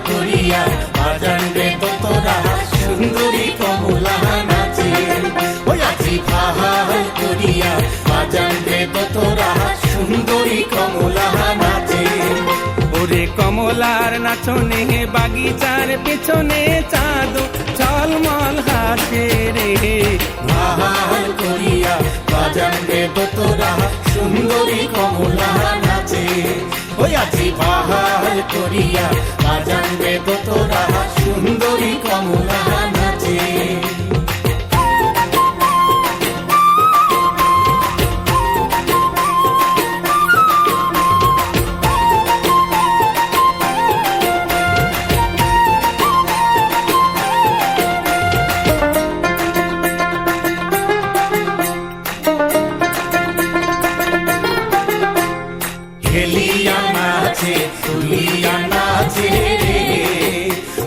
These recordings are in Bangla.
করিয়া বাজান রে তোরা সুন্দরী কমলা নাচে। ওই আজি ফাহাল করিয়া বাজান রে তোরা সুন্দরী কমলা নাচে। ওরে কমলার নাচনে বাগিচার পেছনে চাঁদ ঝলমল হাসে রে। ফাহাল করিয়া বাজান রে তোরা সুন্দরী কমলা নাচে। ওই আজি ফাহাল করিয়া বাজান রে তোরা সুন্দরী কমলা নাচে। হেলিয়া নাচে তুলিয়া নাচে রে।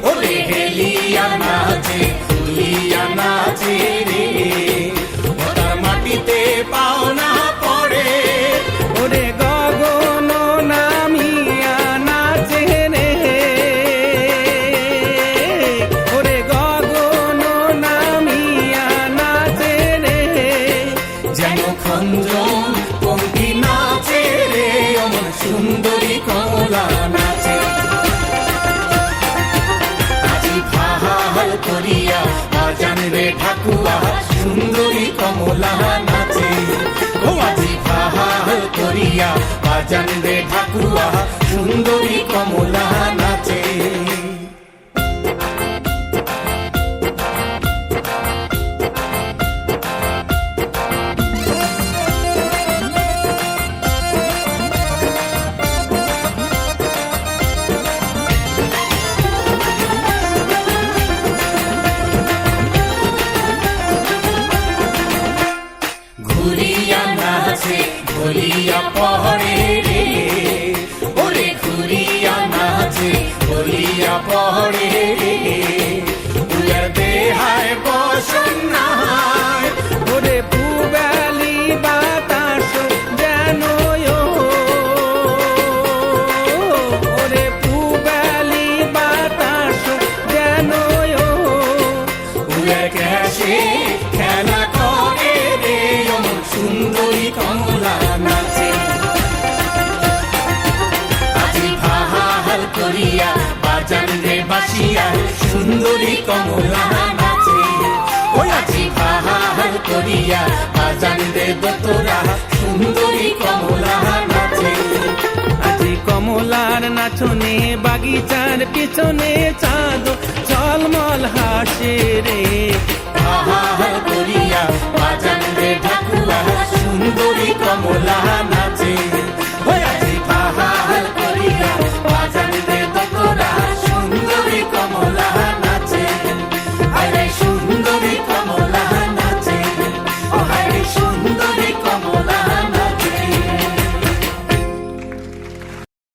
ওরে হেলিয়া নাচে তুলিয়া নাচে রে। ওটার মাটিতে পাও না পড়ে। ওরে গগন নামিয়া নাচে রে। ওরে গগন নামিয়া নাচে রে। যেন খঞ্জন পঙ্কি নাচে রে। অমন সুন্দরী কমলা নাচে। আজি ফাহাল করিয়া বাজান রে ঠাকুয়া সুন্দরী কমলা নাচে। ও আজি ফাহাল করিয়া বাজান রে ঠাকুয়া সুন্দরী কমলা নাচে। ঘুরিয়া নাচে ঘুরিয়া পহরে রে। ওরে ঘুরিয়া নাচে ঘুরিয়া পহরে রে। উয়ার দেহায় বসন নাই। ওরে পুবালি বাতাস যেন ওরে পুবালি বাতাস যেন উয়ার ক্যাশে খেলা করে রে। অমন সুন্দরী কমলা নাচে। আজি ফাহাল করিয়া বাজান রে বাসিয়া সুন্দরী কমলা নাচে। ওই আজি ফাহাল করিয়া বাজান রে তোরা সুন্দরী কমলা নাচে। আজি কমলার নাচনে বাগিচার পেছনে চাঁদ ঝলমল হাসে রে। ফাহাল করিয়া